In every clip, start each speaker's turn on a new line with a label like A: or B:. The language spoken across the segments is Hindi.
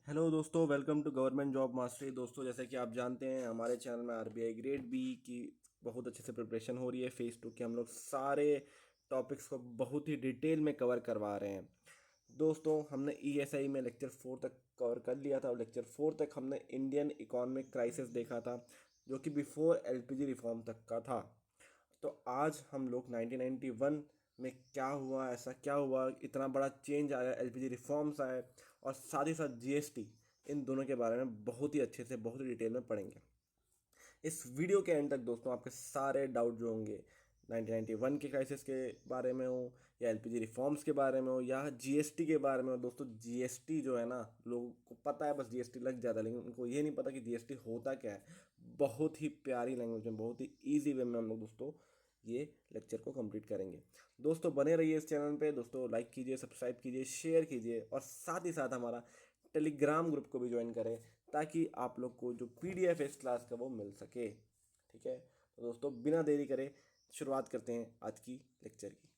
A: हेलो दोस्तों, welcome to government job mastery. दोस्तों, जैसे कि आप जानते हैं, हमारे चैनल में आरबीआई ग्रेड बी की बहुत अच्छे से प्रिपरेशन हो रही है। फेज़ 2 के हम लोग सारे टॉपिक्स को बहुत ही डिटेल में कवर करवा रहे हैं। दोस्तों, हमने ईएसआई में लेक्चर 4 तक कवर कर लिया था और लेक्चर 4 तक हमने इंडियन इकोनॉमिक क्राइसिस देखा था, जो कि बिफोर एलपीजी रिफॉर्म तक का था। तो आज हम लोग 1991 में क्या हुआ, ऐसा क्या हुआ, इतना बड़ा चेंज आया, एलपीजी रिफॉर्म्स आए और साथ ही साथ जीएसटी, इन दोनों के बारे में बहुत ही अच्छे से, बहुत ही डिटेल में पढ़ेंगे। इस वीडियो के एंड तक दोस्तों आपके सारे डाउट जो होंगे 1991 के क्राइसिस के बारे में हो, या एलपीजी रिफॉर्म्स के बारे में हो, या जीएसटी के बारे में हो। दोस्तों, जीएसटी जो है ना, लोगों को पता है, बस जीएसटी लग जाता है, लेकिन उनको ये नहीं पता कि जीएसटी होता क्या है। बहुत ही प्यारी लैंग्वेज में, बहुत ही ईजी वे में हम लोग दोस्तों ये लेक्चर को कंप्लीट करेंगे। दोस्तों, बने रहिए इस चैनल पे। दोस्तों, लाइक कीजिए, सब्सक्राइब कीजिए, शेयर कीजिए और साथ ही साथ हमारा टेलीग्राम ग्रुप को भी ज्वाइन करें, ताकि आप लोग को जो पीडीएफ है इस क्लास का वो मिल सके। ठीक है, तो दोस्तों बिना देरी करे शुरुआत करते हैं आज की लेक्चर की।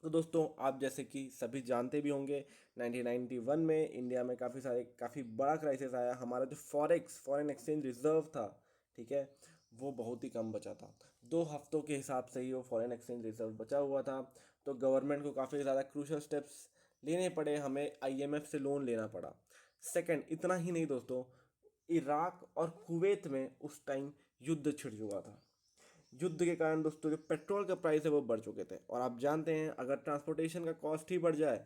A: तो दोस्तों, आप जैसे कि सभी जानते भी होंगे, 1991 में इंडिया में काफ़ी बड़ा क्राइसिस आया। हमारा जो फॉरेन एक्सचेंज रिजर्व था, ठीक है, वो बहुत ही कम बचा था। 2 हफ्तों के हिसाब से ही वो फॉरेन एक्सचेंज रिजर्व बचा हुआ था। तो गवर्नमेंट को काफ़ी ज़्यादा क्रूशल स्टेप्स लेने पड़े, हमें आईएमएफ से लोन लेना पड़ा। सेकंड, इतना ही नहीं दोस्तों, इराक और कुवैत में उस टाइम युद्ध छिड़ चुका था। युद्ध के कारण दोस्तों जो पेट्रोल का प्राइस है वो बढ़ चुके थे। और आप जानते हैं, अगर ट्रांसपोर्टेशन का कॉस्ट ही बढ़ जाए,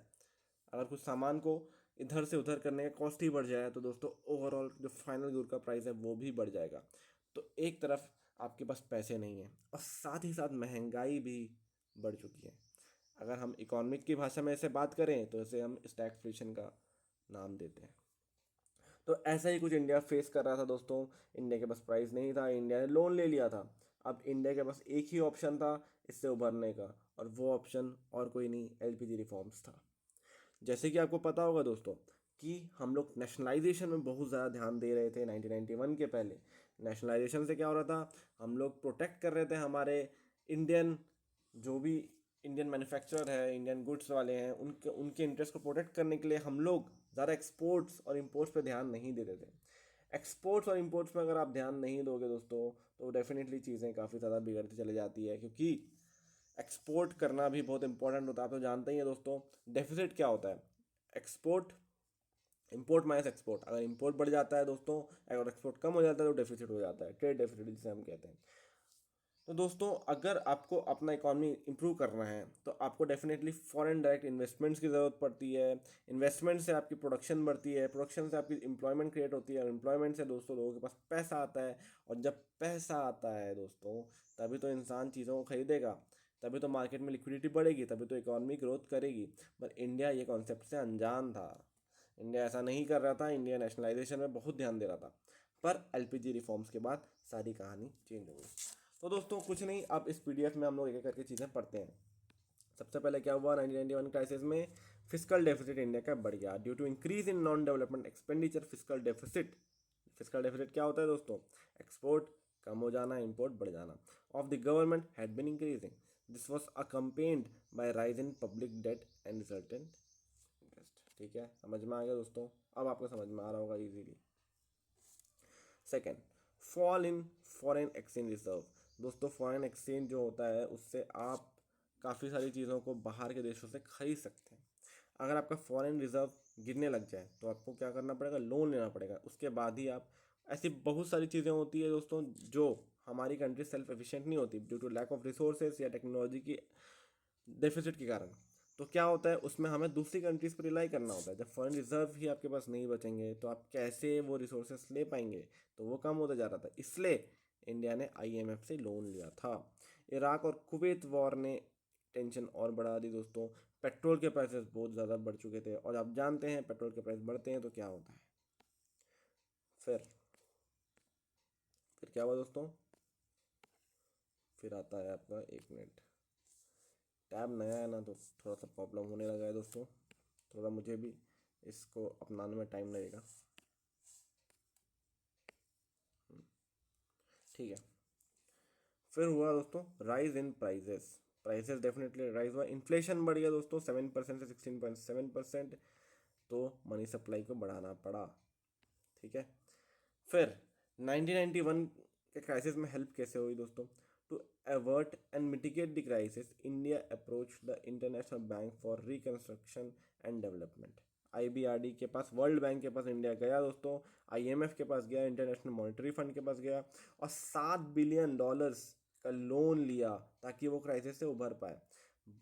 A: अगर कुछ सामान को इधर से उधर करने का कॉस्ट ही बढ़ जाए, तो दोस्तों ओवरऑल जो फाइनल गुड का प्राइस है वो भी बढ़ जाएगा। तो एक तरफ आपके पास पैसे नहीं है और साथ ही साथ महंगाई भी बढ़ चुकी है। अगर हम इकोनॉमिक की भाषा में ऐसे बात करें तो इसे हम स्टैगफ्लेशन का नाम देते हैं। तो ऐसा ही कुछ इंडिया फेस कर रहा था दोस्तों। इंडिया के पास प्राइस नहीं था, इंडिया ने लोन ले लिया था। अब इंडिया के पास एक ही ऑप्शन था इससे उभरने का, और वो ऑप्शन और कोई नहीं, एलपीजी रिफॉर्म्स था। जैसे कि आपको पता होगा दोस्तों कि हम लोग नेशनलाइजेशन में बहुत ज़्यादा ध्यान दे रहे थे 1991 के पहले। नेशनलाइजेशन से क्या हो रहा था, हम लोग प्रोटेक्ट कर रहे थे हमारे इंडियन, जो भी इंडियन मैन्युफैक्चरर है, इंडियन गुड्स वाले हैं, उनके उनके इंटरेस्ट को प्रोटेक्ट करने के लिए हम लोग ज़्यादा एक्सपोर्ट्स और इम्पोर्ट्स पे ध्यान नहीं देते थे। एक्सपोर्ट्स और इम्पोर्ट्स में अगर आप ध्यान नहीं दोगे दोस्तों, तो डेफिनेटली चीज़ें काफ़ी ज़्यादा बिगड़ती चली जाती है, क्योंकि एक्सपोर्ट करना भी बहुत इंपॉर्टेंट होता है। आप तो जानते ही हैं दोस्तों, डेफिसिट क्या होता है। एक्सपोर्ट, इंपोर्ट माइनस एक्सपोर्ट, अगर इंपोर्ट बढ़ जाता है दोस्तों, अगर एक्सपोर्ट कम हो जाता है तो डेफिसिट हो जाता है, ट्रेड डेफिसिट जिसे हम कहते हैं। तो दोस्तों, अगर आपको अपना इकॉनमी इंप्रूव करना है तो आपको डेफिनेटली फॉरेन डायरेक्ट इन्वेस्टमेंट्स की ज़रूरत पड़ती है। इन्वेस्टमेंट से आपकी प्रोडक्शन बढ़ती है, प्रोडक्शन से आपकी एम्प्लॉयमेंट क्रिएट होती है, और एम्प्लॉयमेंट से दोस्तों लोगों के पास पैसा आता है। और जब पैसा आता है दोस्तों, तभी तो इंसान चीज़ों को खरीदेगा, तभी तो मार्केट में लिक्विडिटी बढ़ेगी, तभी तो इकॉनमी ग्रोथ करेगी। पर इंडिया ये कॉन्सेप्ट से अनजान था। इंडिया ऐसा नहीं कर रहा था, इंडिया नेशनलाइजेशन में बहुत ध्यान दे रहा था। पर एलपीजी रिफॉर्म्स के बाद सारी कहानी चेंज हो गई। तो दोस्तों कुछ नहीं, अब इस पीडीएफ में हम लोग एक एक करके चीज़ें पढ़ते हैं। सबसे पहले क्या हुआ, 1991 क्राइसिस में फिजिकल डेफिसिट इंडिया का बढ़ गया due to increase in non development expenditure. Physical deficit क्या होता है दोस्तों, एक्सपोर्ट कम हो जाना, इंपोर्ट बढ़ जाना of the government had been increasing. This was accompanied by rise in public debt and resultant interest. ठीक है, समझ में आ गया दोस्तों, अब आपको समझ में आ रहा होगा easily. Second, fall in foreign exchange reserve. दोस्तों, फॉरेन एक्सचेंज जो होता है उससे आप काफ़ी सारी चीज़ों को बाहर के देशों से खरीद सकते हैं। अगर आपका फॉरेन रिजर्व गिरने लग जाए तो आपको क्या करना पड़ेगा, लोन लेना पड़ेगा, उसके बाद ही आप, ऐसी बहुत सारी चीज़ें होती है दोस्तों जो हमारी कंट्री सेल्फ एफिशिएंट नहीं होती due to lack of resources या टेक्नोलॉजी की डेफिसिट के कारण। तो क्या होता है, उसमें हमें दूसरी कंट्रीज पर रिलाई करना होता है। जब फॉरेन रिजर्व ही आपके पास नहीं बचेंगे तो आप कैसे वो रिसोर्सेस ले पाएंगे, तो वो कम होता जा रहा था। इसलिए इंडिया ने आईएमएफ से लोन लिया था। इराक और कुवैत वॉर ने टेंशन और बढ़ा दी दोस्तों। पेट्रोल के प्राइसेस बहुत ज़्यादा बढ़ चुके थे, और आप जानते हैं पेट्रोल के प्राइस बढ़ते हैं तो क्या होता है। फिर फिर क्या हुआ दोस्तों, फिर आता है आपका, 1 मिनट, टैब नया है ना तो थोड़ा सा प्रॉब्लम होने लगा है दोस्तों। थोड़ा मुझे भी इसको अपनाने में टाइम लगेगा। ठीक है, फिर हुआ दोस्तों rise in prices. Prices definitely rise हुआ, इन्फ्लेशन बढ़ गया दोस्तों 7% से 16.7%। तो मनी सप्लाई को बढ़ाना पड़ा। ठीक है, फिर 1991 के क्राइसिस में हेल्प कैसे हुई दोस्तों? To avert and mitigate the crisis, India approach the International Bank for Reconstruction and Development. IBRD के पास, वर्ल्ड बैंक के पास इंडिया गया दोस्तों, IMF के पास गया, इंटरनेशनल मॉनेटरी फंड के पास गया और $7 बिलियन का लोन लिया ताकि वो क्राइसिस से उभर पाए।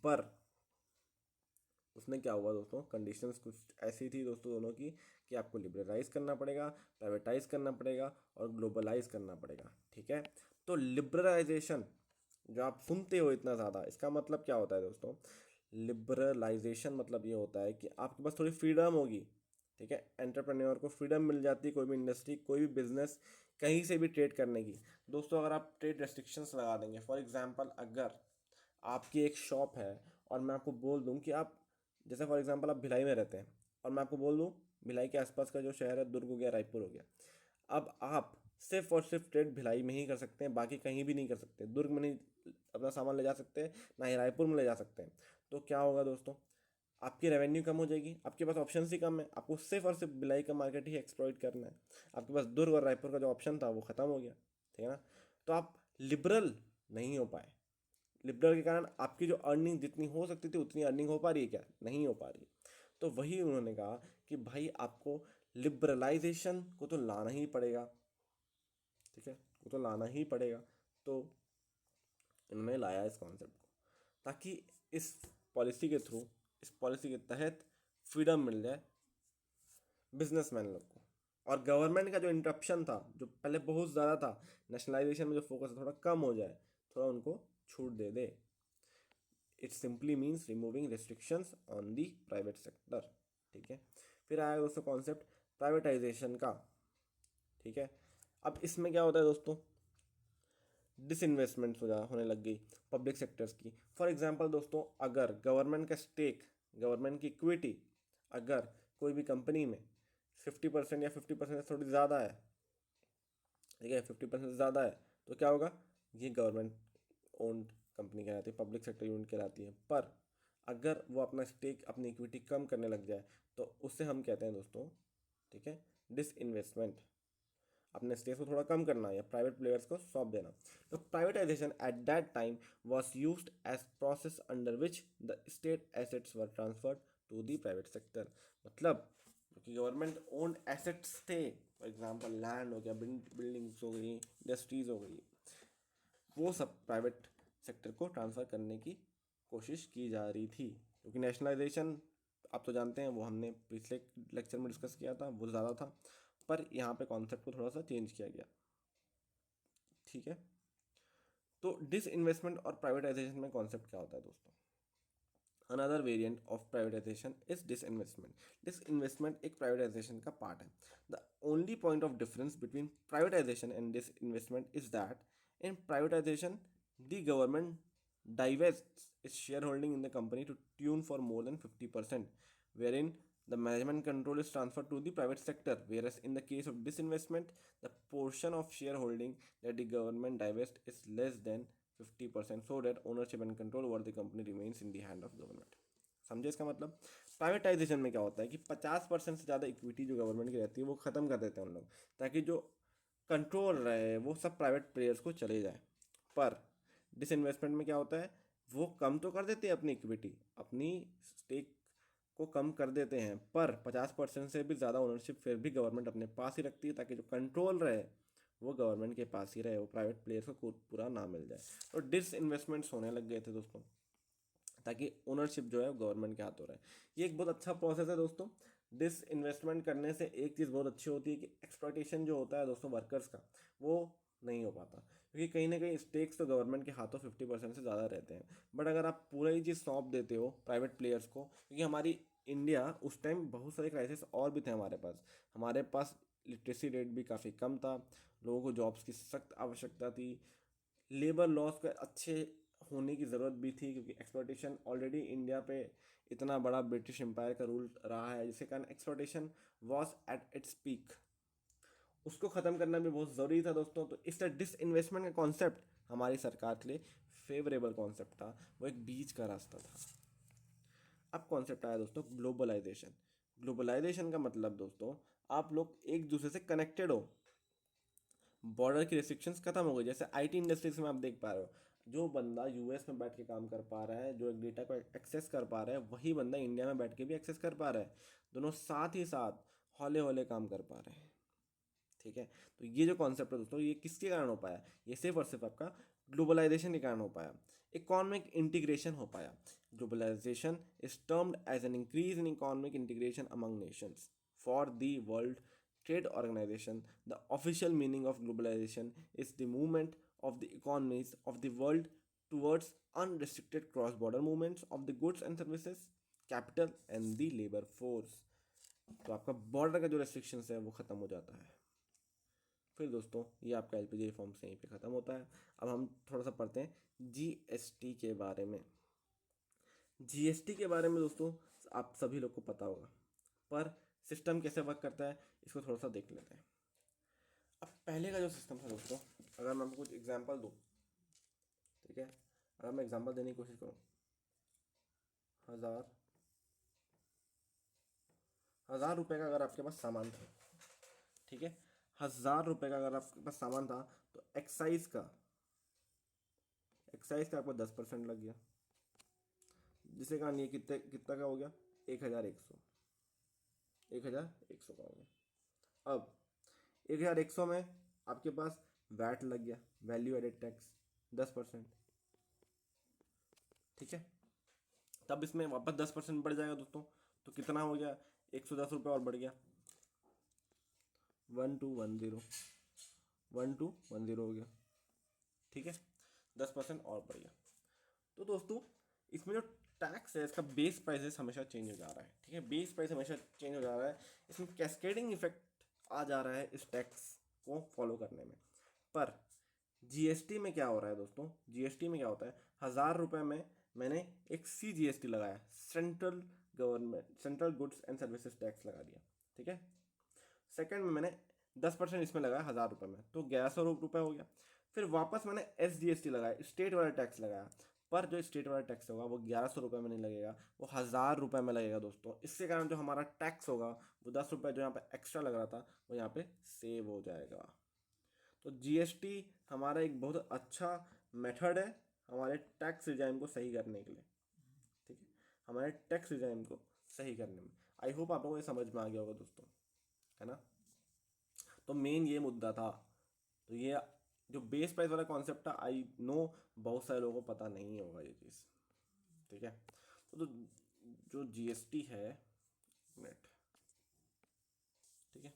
A: पर उसमें क्या हुआ दोस्तों, कंडीशंस कुछ ऐसी थी दोस्तों दोनों की कि आपको लिबरलाइज करना पड़ेगा, प्राइवेटाइज करना पड़ेगा और ग्लोबलाइज करना पड़ेगा। ठीक है, तो लिबरलाइजेशन जो आप सुनते हो इतना ज़्यादा, इसका मतलब क्या होता है दोस्तों? लिबरलाइजेशन मतलब ये होता है कि आपके पास थोड़ी फ्रीडम होगी। ठीक है, एंटरप्रेन्योर को फ्रीडम मिल जाती है, कोई भी इंडस्ट्री, कोई भी बिजनेस कहीं से भी ट्रेड करने की। दोस्तों अगर आप ट्रेड रेस्ट्रिक्शंस लगा देंगे, फॉर एग्जांपल अगर आपकी एक शॉप है और मैं आपको बोल दूं कि आप, जैसे फॉर एग्जांपल आप भिलाई में रहते हैं और मैं आपको बोल दूं भिलाई के आसपास का जो शहर है, दुर्ग हो गया, रायपुर हो गया, अब आप सिर्फ और सिर्फ ट्रेड भिलाई में ही कर सकते हैं, बाकी कहीं भी नहीं कर सकते। दुर्ग में नहीं अपना सामान ले जा सकते, ना ही रायपुर में ले जा सकते हैं। तो क्या होगा दोस्तों, आपकी रेवेन्यू कम हो जाएगी, आपके पास ऑप्शन ही कम है, आपको सिर्फ और सिर्फ भिलाई का मार्केट ही एक्सप्लॉइट करना है। आपके पास दुर्ग और रायपुर का जो ऑप्शन था वो खत्म हो गया। ठीक है ना, तो आप लिबरल नहीं हो पाए। लिबरल के कारण आपकी जो अर्निंग जितनी हो सकती थी उतनी अर्निंग हो पा रही है क्या? नहीं हो पा रही। तो वही उन्होंने कहा कि भाई आपको लिबरलाइजेशन को तो लाना ही पड़ेगा। ठीक है, वो तो लाना ही पड़ेगा। तो इन्होंने लाया इस कॉन्सेप्ट को ताकि इस पॉलिसी के थ्रू, इस पॉलिसी के तहत फ्रीडम मिल जाए बिजनेसमैन लोग को। और गवर्नमेंट का जो इंटरप्शन था, जो पहले बहुत ज़्यादा था, नेशनलाइजेशन में जो फोकस है थोड़ा कम हो जाए, थोड़ा उनको छूट दे दे। It simply means removing restrictions on the private sector. ठीक है, फिर आया दोस्तों कॉन्सेप्ट प्राइवेटाइजेशन का। ठीक है, अब इसमें क्या होता है दोस्तों, डिसइन्वेस्टमेंट होने लग गई पब्लिक सेक्टर्स की। फॉर एग्जांपल दोस्तों, अगर गवर्नमेंट का स्टेक, गवर्नमेंट की इक्विटी अगर कोई भी कंपनी में 50% या 50% से थोड़ी ज़्यादा है, ठीक है, 50% से ज़्यादा है, तो क्या होगा, ये गवर्नमेंट ओन्ड कंपनी कहलाती है, पब्लिक सेक्टर यूनिट कहलाती है। पर अगर वो अपना स्टेक, अपनी इक्विटी कम करने लग जाए तो उससे हम कहते हैं दोस्तों, ठीक है, डिसइन्वेस्टमेंट। अपने स्टेक्स को थोड़ा कम करना या प्राइवेट प्लेयर्स को सौंप देना। तो privatisation at that time was used as process under which the state assets were transferred to the private sector. मतलब क्योंकि गवर्नमेंट ओन्ड एसेट्स थे, फॉर एग्जांपल लैंड हो गया, बिल्डिंग्स हो गई, इंडस्ट्रीज हो गई, वो सब प्राइवेट सेक्टर को ट्रांसफ़र करने की कोशिश की जा रही थी। क्योंकि नेशनलाइजेशन आप तो जानते हैं, वो हमने पिछले लेक्चर में डिस्कस किया था, वो ज़्यादा था, पर यहाँ पे कॉन्सेप्ट को थोड़ा सा चेंज किया गया। ठीक है, तो डिस इन्वेस्टमेंट और प्राइवेटाइजेशन में कॉन्सेप्ट क्या होता है दोस्तों? Another variant of privatisation is disinvestment. Disinvestment एक प्राइवेटाइजेशन का पार्ट है। The only point of difference between privatisation and disinvestment is that in privatisation the government divests its shareholding in the company to tune for more than 50%, wherein the management control is transferred to the private sector, whereas in the case of disinvestment, the portion of shareholding that the government divests is less than 50%, so that ownership and control over the company remains in the hand of government. समझे इसका मतलब? प्राइवेटाइजेशन में क्या होता है कि 50% से ज़्यादा इक्विटी जो गवर्नमेंट की रहती है वो ख़त्म कर देते हैं उन लोग, ताकि जो कंट्रोल रहे वो सब प्राइवेट प्लेयर्स को चले जाए। पर डिसइन्वेस्टमेंट में क्या होता है, वो कम तो कर देते हैं अपनी इक्विटी, अपनी स्टेक को कम कर देते हैं, पर 50% से भी ज़्यादा ओनरशिप फिर भी गवर्नमेंट अपने पास ही रखती है, ताकि जो कंट्रोल रहे वो गवर्नमेंट के पास ही रहे, वो प्राइवेट प्लेयर्स को पूरा ना मिल जाए। तो डिस इन्वेस्टमेंट्स होने लग गए थे दोस्तों, ताकि ओनरशिप जो है वो गवर्नमेंट के हाथों रहे। ये एक बहुत अच्छा प्रोसेस है दोस्तों। डिस इन्वेस्टमेंट करने से एक चीज़ बहुत अच्छी होती है कि एक्सप्लॉइटेशन जो होता है दोस्तों वर्कर्स का, वो नहीं हो पाता, क्योंकि कहीं ना कहीं स्टेक्स तो गवर्नमेंट के हाथों 50% से ज़्यादा रहते हैं। बट अगर आप पूरा ही चीज़ सौंप देते हो प्राइवेट प्लेयर्स को, क्योंकि हमारी इंडिया उस टाइम बहुत सारे क्राइसिस और भी थे हमारे पास लिटरेसी रेट भी काफ़ी कम था, लोगों को जॉब्स की सख्त आवश्यकता थी, लेबर लॉस का अच्छे होने की ज़रूरत भी थी, क्योंकि एक्सप्लॉइटेशन ऑलरेडी इंडिया पे इतना बड़ा ब्रिटिश एम्पायर का रूल रहा है, जिसके कारण exploitation was at its peak. उसको ख़त्म करना भी बहुत ज़रूरी था दोस्तों। तो इस तरह डिस इन्वेस्टमेंट का कॉन्सेप्ट हमारी सरकार के लिए फेवरेबल कॉन्सेप्ट था, वो एक बीच का रास्ता था। अब कॉन्सेप्ट आया दोस्तों ग्लोबलाइजेशन। ग्लोबलाइजेशन का मतलब दोस्तों, आप लोग एक दूसरे से कनेक्टेड हो, बॉर्डर की रिस्ट्रिक्शंस खत्म हो गई। जैसे आईटी इंडस्ट्रीज में आप देख पा रहे हो, जो बंदा यूएस में बैठ के काम कर पा रहा है, जो एक डेटा को एक्सेस कर पा रहा है, वही बंदा इंडिया में बैठ के भी एक्सेस कर पा रहा है। दोनों साथ ही साथ हौले हौले काम कर पा रहे हैं। ठीक है, तो ये जो कॉन्सेप्ट है दोस्तों, ये किसके कारण हो पाया? ये सिर्फ और सिर्फ आपका ग्लोबलाइजेशन के कारण हो पाया, इकोनॉमिक इंटीग्रेशन हो पाया। Globalisation is termed as an increase in economic integration among nations for the World Trade Organization. The official meaning of globalisation is the movement of the economies of the world towards unrestricted cross-border movements of the goods and services, capital and the labor force। तो आपका बॉर्डर का जो रेस्ट्रिक्शंस है वो ख़त्म हो जाता है। फिर दोस्तों ये आपका एलपीजी रिफॉर्म्स यहीं पे ख़त्म होता है। अब हम थोड़ा सा पढ़ते हैं जीएसटी के बारे में। जीएसटी के बारे में दोस्तों आप सभी लोग को पता होगा, पर सिस्टम कैसे वर्क करता है इसको थोड़ा सा देख लेते हैं। अब पहले का जो सिस्टम था दोस्तों, अगर मैं आपको कुछ एग्जांपल दूँ, ठीक है, अगर मैं एग्जांपल देने की कोशिश करूँ, हज़ार रुपये का अगर आपके पास सामान था, ठीक है, 1000 रुपये का अगर आपके पास सामान था, तो एक्साइज का आपको 10% लग गया, जिसके कारण ये कितना का हो गया? 1100, 1100 का हो गया। अब 1100 में आपके पास वैट लग गया, वैल्यू एडेड टैक्स 10%, ठीक है। तब इसमें वापस 10% बढ़ जाएगा दोस्तों, तो कितना हो गया? 110 रुपये और बढ़ गया, 1210, 1210 हो गया, ठीक है, 10% और बढ़ गया। तो दोस्तों इसमें जो टैक्स है, इसका बेस प्राइस हमेशा चेंज हो जा रहा है, ठीक है, बेस प्राइस हमेशा चेंज हो जा रहा है। इसमें कैस्केडिंग इफेक्ट आ जा रहा है इस टैक्स को फॉलो करने में। पर जीएसटी में क्या हो रहा है दोस्तों? जीएसटी में क्या होता है, 1000 रुपये में मैंने एक CGST लगाया, central goods and services tax लगा दिया, ठीक है। सेकंड में मैंने 10% इसमें लगाया 1000 रुपये में, तो 1100 रुपये हो गया। फिर वापस मैंने SGST लगाया, स्टेट वाला टैक्स लगाया, पर जो स्टेट वाला टैक्स होगा वो 1100 रुपये में नहीं लगेगा, वो 1000 रुपये में लगेगा दोस्तों। इसके कारण जो हमारा टैक्स होगा वो 10 रुपये जो यहाँ पे एक्स्ट्रा लग रहा था वो यहाँ पे सेव हो जाएगा। तो जीएसटी हमारा एक बहुत अच्छा मेथड है हमारे टैक्स रिजाइम को सही करने के लिए, ठीक है, हमारे टैक्स रिजाइम को सही करने में। आई होप आप लोगों को ये समझ में आ गया होगा दोस्तों, है ना। तो मेन ये मुद्दा था। तो ये जो बेस प्राइस वाला कॉन्सेप्ट था, आई नो बहुत सारे लोगों को पता नहीं होगा ये चीज़, ठीक है। तो जो जीएसटी है, मिनट, ठीक है,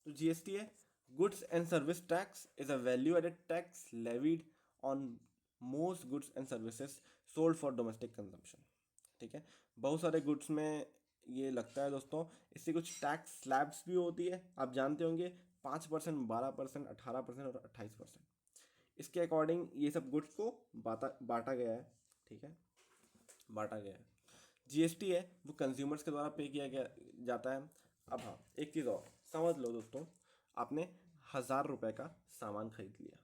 A: तो जीएसटी है, goods and service tax is a value added tax levied on most goods and services sold for domestic consumption, ठीक है। बहुत सारे गुड्स में ये लगता है दोस्तों। इससे कुछ टैक्स स्लैब्स भी होती है, आप जानते होंगे, 5%, 12%, 18% और 28%। इसके अकॉर्डिंग ये सब गुड्स को बांटा गया है, ठीक है, बांटा गया है। जीएसटी है वो कंज्यूमर्स के द्वारा पे किया गया जाता है। अब हाँ, एक चीज़ और समझ लो दोस्तों, आपने 1000 रुपये का सामान खरीद लिया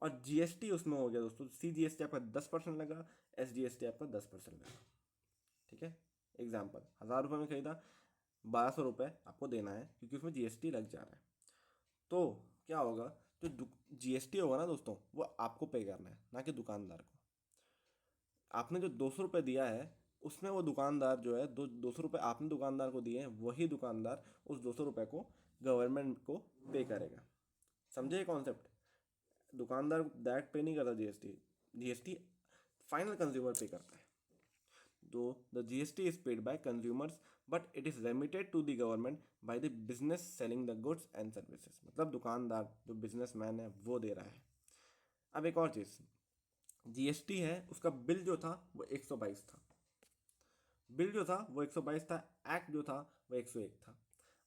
A: और जीएसटी उसमें हो गया दोस्तों, CGST आपका 10% लगा, SGST आपका 10% लगा, ठीक है। एग्जाम्पल, 1000 रुपये में खरीदा, 1200 रुपये आपको देना है क्योंकि उसमें जीएसटी लग जा रहा है। तो क्या होगा, जो जीएसटी होगा ना दोस्तों, वो आपको पे करना है, ना कि दुकानदार को। आपने जो 200 रुपये दिया है उसमें वो दुकानदार जो है, 200 रुपये आपने दुकानदार को दिए हैं, वही दुकानदार उस 200 रुपये को गवर्नमेंट को पे करेगा। समझे ये कॉन्सेप्ट? दुकानदार डायरेक्ट पे नहीं करता जीएसटी, जीएसटी फाइनल कंज्यूमर पे करता है। तो the GST is paid by consumers but it is remitted to the government by the business selling the goods and services. मतलब दुकानदार जो बिजनेसमैन है वो दे रहा है। अब एक और चीज़, जीएसटी है उसका बिल जो था वो 122 था, बिल जो था वो 122 था, एक्ट जो था वो 101 था।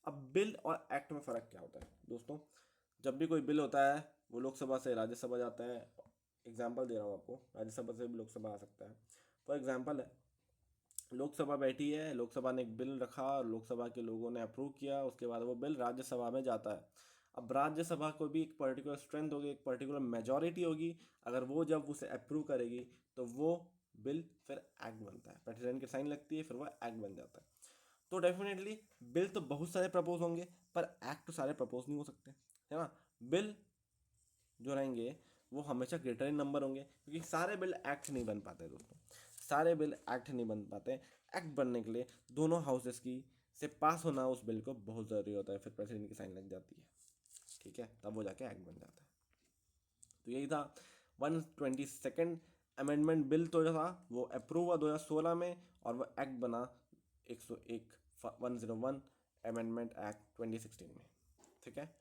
A: अब बिल और एक्ट में फ़र्क क्या होता है दोस्तों? जब भी कोई बिल होता है वो लोकसभा से राज्यसभा जाता है। एग्जाम्पल दे रहा हूँ आपको, राज्यसभा से भी लोकसभा आ सकता है। फॉर एग्जाम्पल है, लोकसभा बैठी है, लोकसभा ने एक बिल रखा, लोकसभा के लोगों ने अप्रूव किया, उसके बाद वो बिल राज्यसभा में जाता है। अब राज्यसभा को भी एक पर्टिकुलर स्ट्रेंथ होगी, एक पर्टिकुलर मेजॉरिटी होगी, अगर वो जब उसे अप्रूव करेगी तो वो बिल फिर एक्ट बनता है, प्रेसिडेंट की साइन लगती है, फिर वो एक्ट बन जाता है। तो डेफिनेटली बिल तो बहुत सारे प्रपोज होंगे, पर एक्ट तो सारे प्रपोज नहीं हो सकते, है ना। बिल जो रहेंगे वो हमेशा ग्रेटर इन नंबर होंगे, क्योंकि सारे बिल एक्ट नहीं बन पाते दोस्तों, सारे बिल एक्ट नहीं बन पाते। एक्ट बनने के लिए दोनों हाउसेस की से पास होना उस बिल को बहुत ज़रूरी होता है, फिर प्रेसिडेंट की साइन लग जाती है, ठीक है, तब वो जाके एक्ट बन जाता है। तो यही था 122nd अमेंडमेंट बिल, तो जो था वो अप्रूव हुआ 2016 में, और वो एक्ट बना 101 अमेंडमेंट एक्ट 2016 में, ठीक है।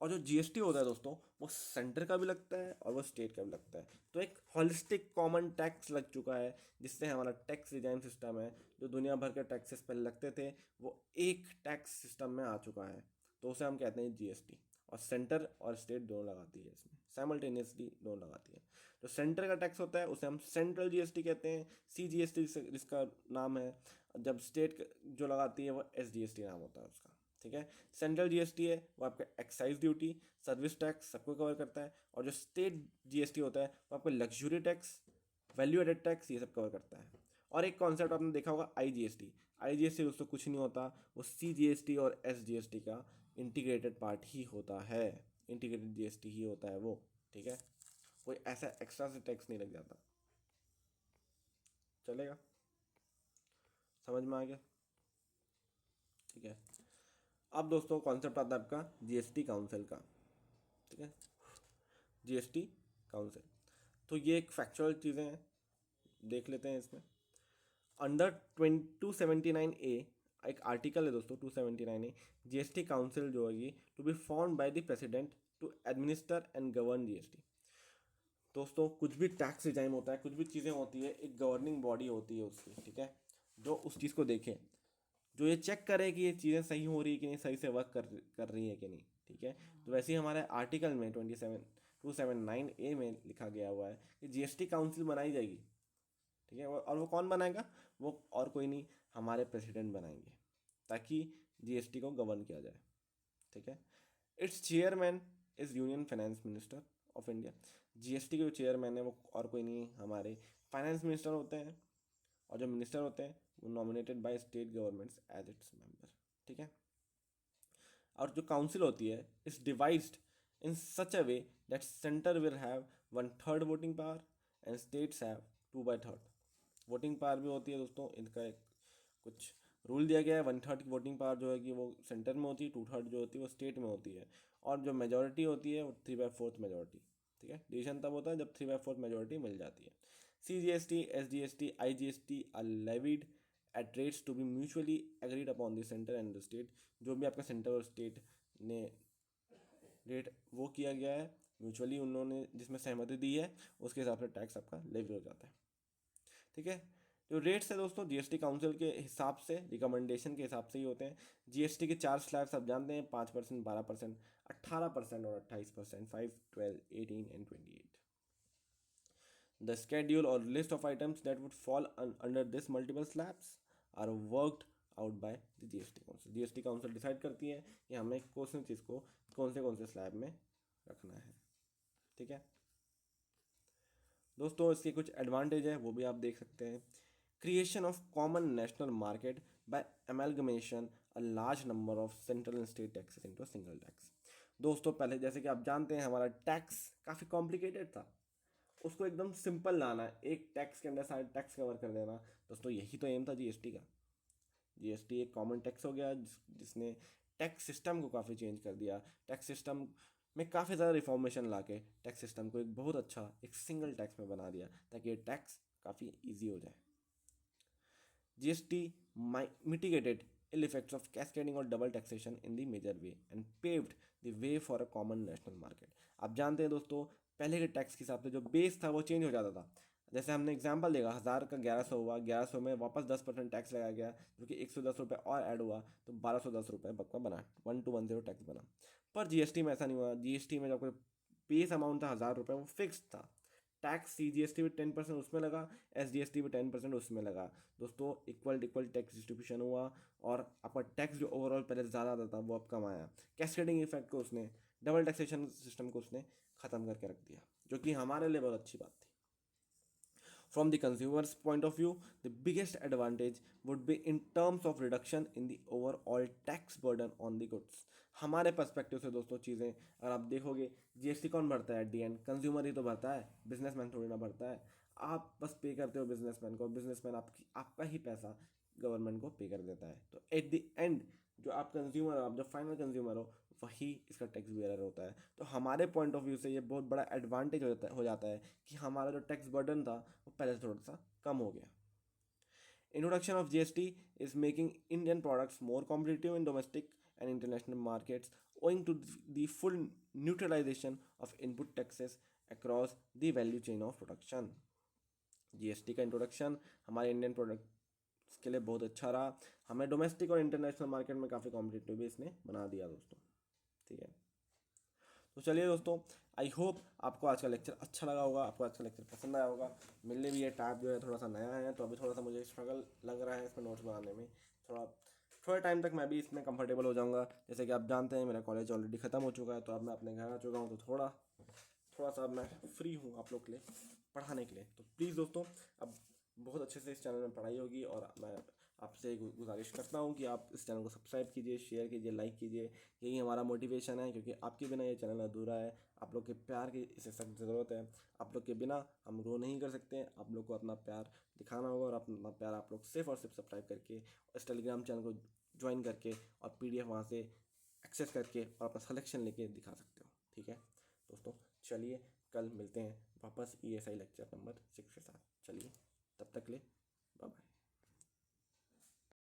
A: और जो जीएसटी होता है दोस्तों, वो सेंटर का भी लगता है और वो स्टेट का भी लगता है, तो एक हॉलिस्टिक कॉमन टैक्स लग चुका है, जिससे हमारा टैक्स रिजाइम सिस्टम है, जो दुनिया भर के टैक्सेस पहले लगते थे, वो एक टैक्स सिस्टम में आ चुका है, तो उसे हम कहते हैं जीएसटी। और सेंटर और स्टेट दोनों लगाती है, इसमें साइमल्टेनियसली दोनों लगाती है। जो सेंटर का टैक्स होता है उसे हम सेंट्रल जीएसटी कहते हैं, सीजीएसटी जिसका नाम है। जब स्टेट जो लगाती है वो एसजीएसटी नाम होता है उसका, ठीक है। सेंट्रल जीएसटी है वो आपका एक्साइज ड्यूटी, सर्विस टैक्स सबको कवर करता है, और जो स्टेट जीएसटी होता है वो आपका luxury tax, value added tax, ये सब कवर करता है। और एक कॉन्सेप्ट आपने देखा होगा आईजीएसटी। आईजीएसटी दोस्तों कुछ नहीं होता, वो सीजीएसटी और एसजीएसटी का इंटीग्रेटेड पार्ट ही होता है, इंटीग्रेटेड जीएसटी ही होता है वो, ठीक है। कोई ऐसा एक्स्ट्रा से टैक्स नहीं लग जाता, चलेगा, समझ में आ गया, ठीक है। अब दोस्तों कॉन्सेप्ट आता है आपका जीएसटी काउंसिल का, ठीक है, जीएसटी काउंसिल। तो ये एक फैक्चुअल चीज़ें हैं, देख लेते हैं इसमें। अंडर 279A एक आर्टिकल है दोस्तों 279A, जीएसटी काउंसिल जो होगी to be formed by the president to administer and govern GST. दोस्तों कुछ भी टैक्स रिजाइम होता है, कुछ भी चीज़ें होती है, एक गवर्निंग बॉडी होती है उसकी, ठीक है, जो उस चीज़ को देखे, जो ये चेक करे कि ये चीज़ें सही हो रही है कि नहीं, सही से वर्क कर रही है कि नहीं, ठीक है। तो वैसे ही हमारे आर्टिकल में 279A में लिखा गया हुआ है कि जीएसटी काउंसिल बनाई जाएगी, ठीक है। और वो कौन बनाएगा, वो और कोई नहीं, हमारे प्रेसिडेंट बनाएंगे, ताकि जीएसटी को गवर्न किया जाए, ठीक है। It's chairman is union finance minister of India. GST के जो चेयरमैन है वो और कोई नहीं, हमारे फाइनेंस मिनिस्टर होते हैं, और जो मिनिस्टर होते हैं वो nominated by state governments as its member, ठीक है। और जो काउंसिल होती है is devised in such a way that centre will have 1/3 voting power and states have 2/3 voting power भी होती है दोस्तों। इनका एक कुछ रूल दिया गया है, 1/3 की वोटिंग पावर जो है कि वो सेंटर में होती है, 2/3 जो होती है वो स्टेट में होती है, और जो मेजोरिटी होती है वो 3/4 मेजोरिटी, ठीक है। डिसीजन तब होता है जब 3/4 मेजोरिटी मिल जाती है। CGST, SGST, IGST are levied at rates to be mutually agreed upon the centre and the state. जो भी आपका सेंटर और स्टेट ने रेट वो किया गया है म्यूचुअली, उन्होंने जिसमें सहमति दी है उसके हिसाब से टैक्स आपका लेवी हो जाता है, ठीक है। जो रेट्स है दोस्तों जीएसटी काउंसिल के हिसाब से, रिकमेंडेशन के हिसाब से ही होते हैं। जीएसटी के 4 स्लैब्स आप जानते हैं, 5%, 12%, 18% और 28%, 5, 12, 18 and 28। The schedule or list of items that would fall under this multiple slabs are worked out by the GST Council. GST Council decide करती है कि हमें कौन सी चीज़ को कौन से स्लैब में रखना है, ठीक है। दोस्तों इसके कुछ एडवांटेज है वो भी आप देख सकते हैं। Creation of common national market by amalgamation a large number of central and state taxes into single tax. दोस्तों पहले जैसे कि आप जानते हैं हमारा टैक्स काफ़ी कॉम्प्लिकेटेड था, उसको एकदम सिंपल लाना है, एक टैक्स के अंदर सारे टैक्स कवर कर देना। दोस्तों यही तो एम था जीएसटी का। जीएसटी एक कॉमन टैक्स हो गया जिसने टैक्स सिस्टम को काफ़ी चेंज कर दिया, टैक्स सिस्टम में काफ़ी ज़्यादा रिफॉर्मेशन ला के टैक्स सिस्टम को एक बहुत अच्छा एक सिंगल टैक्स में बना दिया, ताकि ये टैक्स काफ़ी ईजी हो जाए। GST mitigated ill effects of cascading or double taxation in the major way and paved the way for a common national market। आप जानते हैं दोस्तों पहले के टैक्स के हिसाब से जो बेस था वो चेंज हो जाता था। जैसे हमने एग्जांपल देखा, 1000 का 1100 हुआ, 1100 में वापस 10% टैक्स लगाया गया, जो कि 110 रुपये और ऐड हुआ, तो 1210 रुपये बक्का बना, 1210 टैक्स बना। पर जीएसटी में ऐसा नहीं हुआ। जीएसटी में जो कोई बेस अमाउंट था 1000 रुपये, वो फिक्स था। टैक्स CGST भी 10% उसमें लगा, SGST भी 10% उसमें लगा। दोस्तों इक्वल टैक्स डिस्ट्रीब्यूशन हुआ, और आपका टैक्स जो ओवरऑल पहले ज़्यादा आता था वो अब कम आया। कैस्केडिंग इफेक्ट को उसने, डबल टैक्सेशन सिस्टम को उसने ख़त्म करके रख दिया, जो कि हमारे लिए बहुत अच्छी बात थी। From the consumer's point of view, the biggest advantage would be in terms of reduction in the overall tax burden on the goods. हमारे पर्सपेक्टिव से दोस्तों चीज़ें अगर आप देखोगे, जीएसटी कौन भरता है एट दी एंड? कंज्यूमर ही तो भरता है, बिजनेसमैन थोड़ी ना भरता है। आप बस पे करते हो बिजनेसमैन को, बिजनेसमैन आपका ही पैसा गवर्नमेंट को पे कर देता है। तो एट द एंड जो आप कंज्यूमर हो, आप जो फाइनल कंज्यूमर हो, वही इसका टैक्स बेयर होता है। तो हमारे पॉइंट ऑफ व्यू से ये बहुत बड़ा एडवांटेज हो जाता है कि हमारा जो टैक्स बर्डन था वो पहले से थोड़ा सा कम हो गया। Introduction of GST is making Indian products more competitive in domestic and international markets owing to the full neutralization of input taxes across the value chain of production. GST का इंट्रोडक्शन हमारे इंडियन प्रोडक्ट्स के लिए बहुत अच्छा रहा, हमें डोमेस्टिक और इंटरनेशनल मार्केट में काफ़ी कॉम्पिटिटिव भी इसने बना दिया दोस्तों। ठीक है, तो चलिए दोस्तों, आई होप आपको आज का लेक्चर अच्छा लगा होगा, आपको आज का लेक्चर पसंद आया होगा। मेरे भी ये टैब जो है थोड़ा सा नया है, तो अभी थोड़ा सा मुझे स्ट्रगल लग रहा है इसमें नोट्स बनाने में। थोड़ा टाइम तक मैं भी इसमें कंफर्टेबल हो जाऊंगा। जैसे कि आप जानते हैं मेरा कॉलेज ऑलरेडी ख़त्म हो चुका है, तो अब मैं अपने घर आ चुका हूँ, तो थोड़ा सा अब मैं फ्री हूँ आप लोग के लिए पढ़ाने के लिए। तो प्लीज़ दोस्तों, अब बहुत अच्छे से इस चैनल में पढ़ाई होगी, और मैं आपसे गुजारिश करता हूँ कि आप इस चैनल को सब्सक्राइब कीजिए, शेयर कीजिए, लाइक कीजिए। यही हमारा मोटिवेशन है, क्योंकि आपके बिना ये चैनल अधूरा है। आप लोग के प्यार की इसे सख्त ज़रूरत है। आप लोग के बिना हम ग्रो नहीं कर सकते। आप लोग को अपना प्यार दिखाना होगा, और अपना प्यार आप लोग सिर्फ और सिर्फ सब्सक्राइब करके, इस टेलीग्राम चैनल को ज्वाइन करके, और PDF वहाँ से एक्सेस करके और अपना सलेक्शन लेके दिखा सकते हो। ठीक है दोस्तों, चलिए कल मिलते हैं वापस ESI लेक्चर नंबर 6 के साथ। चलिए, तब तक ले बाय बाय।